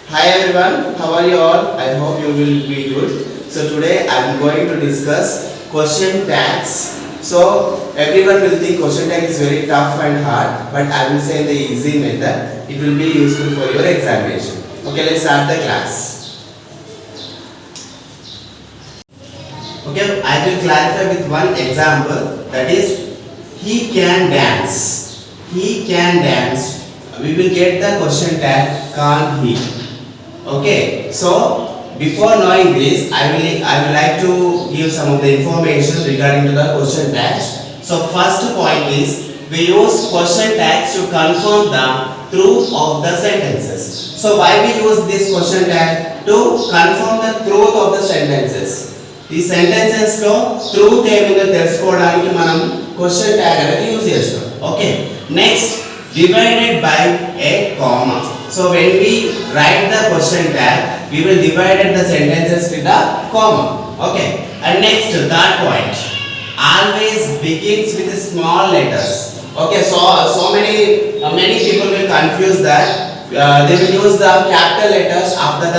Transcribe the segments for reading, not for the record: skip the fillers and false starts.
Hi everyone, how are you all? I hope you will be good. So today I am going to discuss question tags. So everyone will think question tag is very tough and hard, but I will say the easy method. It will be useful for your examination. Okay, let's start the class. Okay, I will clarify with one example, that is he can dance. He can dance. We will get the question tag can't he. Okay, so before knowing this, I will like to give some of the information regarding to the question tags. So first point is we use question tags to confirm the truth of the sentences. So why we use this question tag? To confirm the truth of the sentences. ఈ sentences లో truth ఏమిటో తెలుసుకోవడానికి మనం question tag అనేది use చేస్తాం. Okay, next divided by a comma. So when we write the question tag, we will divide the sentences with a comma. Okay, and next third point, always begins with small letters. Okay, so many people will confuse that they will use the capital letters after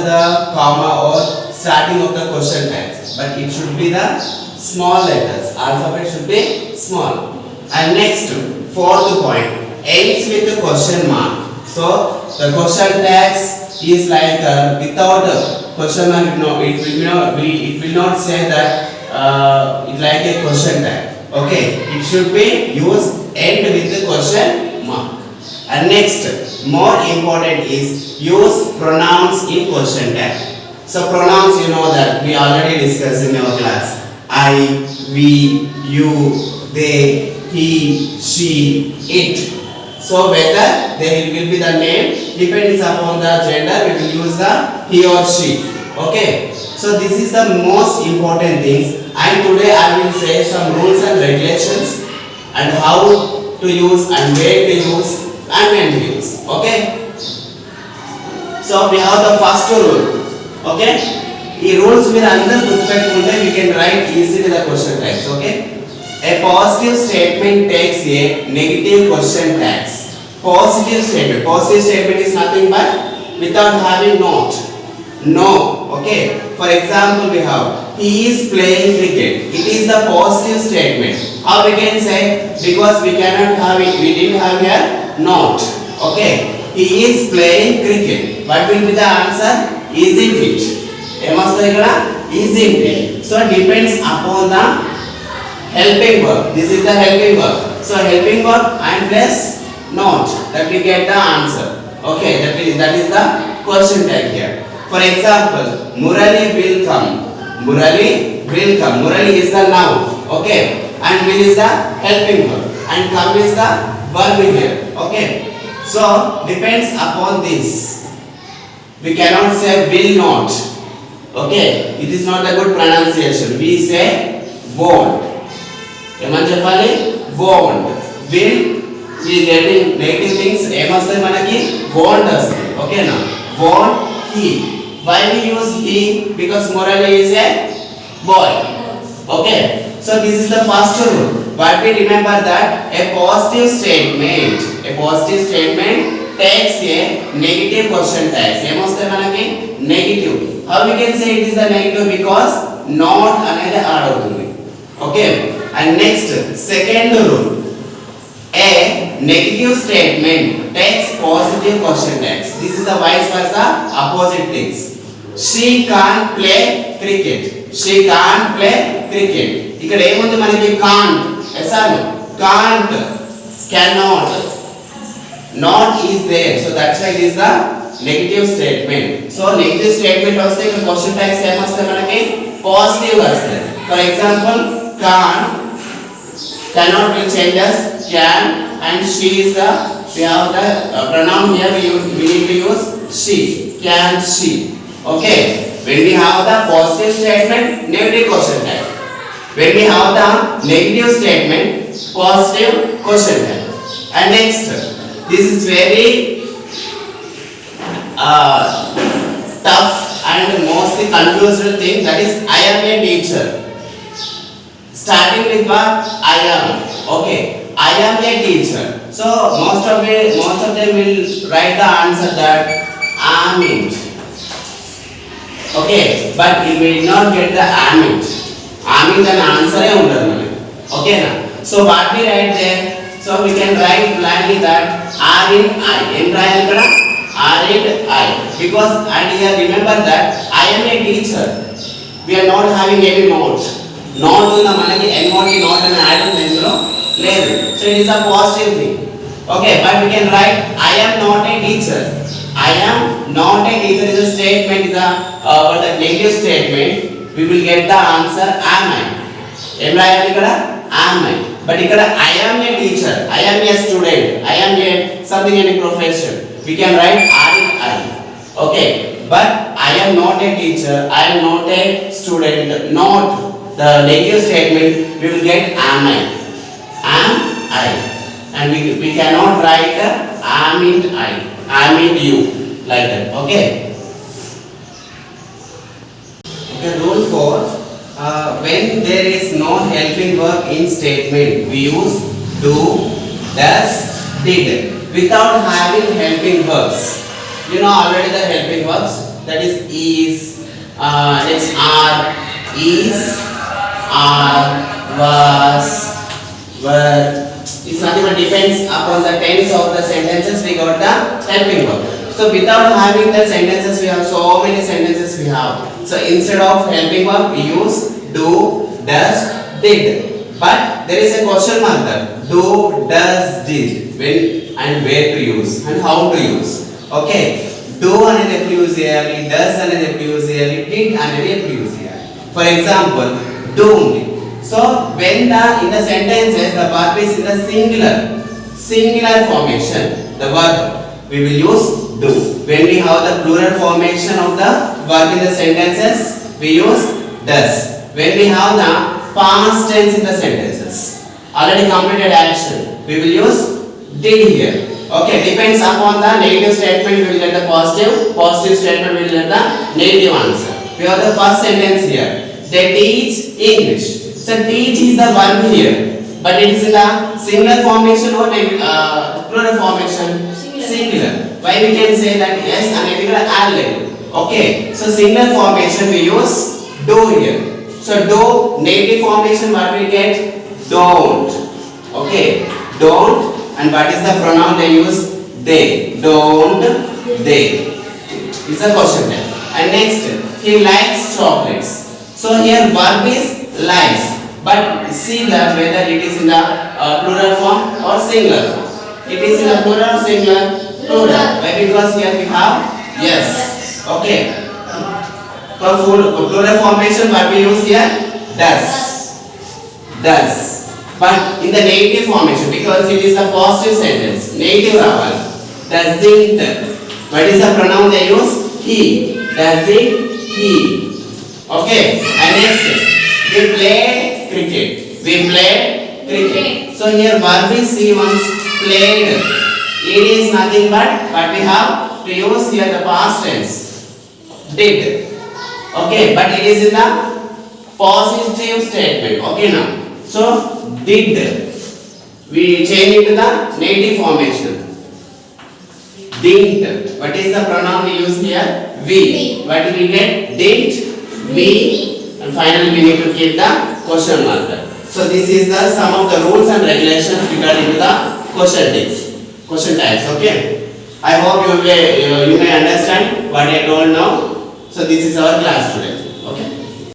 the comma or starting of the question tags, but it should be the small letters. Alphabet should be small. And next, fourth point, ends with a question mark. So the question tags is like without a question mark, it will not say that it like a question tag. Okay, it should be used end with the question mark. And next, more important is use pronouns in question tag. So pronouns, you know that we already discussed in our class. I, we, you, they, he, she, it. So whether there will be the name depends upon the gender, we will use the he or she. Okay, so this is the most important things, and today I will say some rules and regulations and how to use and where to use and when to use. Okay, so we have the first rule. Okay, ఈ rules మీరు అందరూ గుర్తుపెట్టుకుంటే we can write easily the question tags. Okay, a positive statement takes a negative question tags. Positive statement is nothing but without having not. No. Okay, for example we have he is playing cricket. It is the positive statement. How we can say, because we cannot have it, we didn't have here not. Okay, he is playing cricket. What will be the answer? Isn't it? Isn't it? So depends upon the helping verb. This is the helping verb. So helping verb and plus not, that we get the answer. Okay, that is the question tag here. For example, Murali will come. Murali will come. Murali is the noun. Okay, and will is the helping verb and come is the verb here. Okay, so depends upon this. We cannot say will not. Okay, it is not a good pronunciation. We say won't. ఏమని చెప్పాలి? won't. will ఈ negative things ఏమొస్తాయి మనకి? won't వస్తాయి. ఓకేనా? won't he. Why we use he? Because Murali is a boy. Okay, so this is the first rule. But we remember that a positive statement takes a negative question tag. ఏమొస్తాయి మనకి? negative. How we can say it is the negative? Because not అనేది add అవుతుంది. Okay, and next second rule, a negative statement takes positive question tags. This is the vice versa, opposite things. She can't play cricket. She can't play cricket. ఇక్కడ ఏముంది మనకి? can't. can't, cannot, not is there. So that's why it is the negative statement. So negative statement వస్తే ఇక్కడ question tags ఏమొస్తాయి మనకి? positive వస్తాయి. For example, can't, cannot will change as can, and she is the, we have the pronoun here, we need to use she. Can she. Okay, when we have the positive statement, negative question tag. When we have the negative statement, positive question tag. And next, this is very tough and mostly confused thing, that is I am a teacher. Starting with what? I am. Okay, I am a teacher. So most of them will write the answer that amint. Okay, but we will not get the amint. Amint and answer okay na? So what we write there? So we can write blindly that R in I. R in I. Because and here remember that I am a teacher. We are not having any note. Not in the manaki not an add in so it is a positive thing. Okay, but we can write I am not a teacher. I am not a teacher is a statement, the negative statement. We will get the answer am I. Am I. But I am a teacher, I am a student, I am a something in a profession. We can write I. Okay, but I am not a teacher, I am not a student, not the negative statement. We will get am I. And we cannot write am in I, am in you, like that. Okay. Okay, rule 4. When there is no helping verb in statement, we use do, does, did. Without having helping verbs, you know already the helping verbs, that is, next are, is, are, was, were. It's nothing but depends upon the tense of the sentences. We got the helping verb. So without having the sentences, we have so many sentences we have. So instead of helping verb, we use do, does, did. But there is a question mark there. Do, does, did. When and where to use and how to use. Okay. Do అనేది ఎప్పుడు use చేయాలి, does అనేది ఎప్పుడు use చేయాలి, did అనేది ఎప్పుడు use చేయాలి. For example, do ఉంది. So when in the sentences the verb is in the singular formation, the verb we will use do. When we have the plural formation of the verb in the sentences, we use does. When we have the past tense in the sentences, already completed action, we will use did here. Okay, depends upon the negative statement, we will get the positive statement, we will get the negative answer. We have the first sentence here. They teach English. So teach is the verb here, but it is in the singular formation or plural formation? Singular. Why we can say that yes and we can add it. Okay, so singular formation we use do here. So do negative formation what we get? Don't. Okay, don't. And what is the pronoun they use? They. Don't they. It's a question there. And next, he likes chocolates. So here verb is likes. But see that whether it is in the plural form or singular form. It is in the plural or singular? Plural. Why? Because here we have yes. Okay. For plural formation what we use here? Does. Does. But in the negative formation, because it is a positive sentence, negative raval, doesn't. What is the pronoun they use? He. Doesn't he. Okay. And next, we play cricket. We play cricket. So here verb is he once played. It is nothing but what we have to use here the past tense. Did. Okay. But it is in the positive statement. Okay now. So did. We change it to the negative formation. Didn't. What is the pronoun we use here? We. What do we get? Didn't. We. And finally we need to keep the question mark. So this is the sum of the rules and regulations regarding the question types. Okay. I hope you may understand what I told now. So this is our class today. Okay.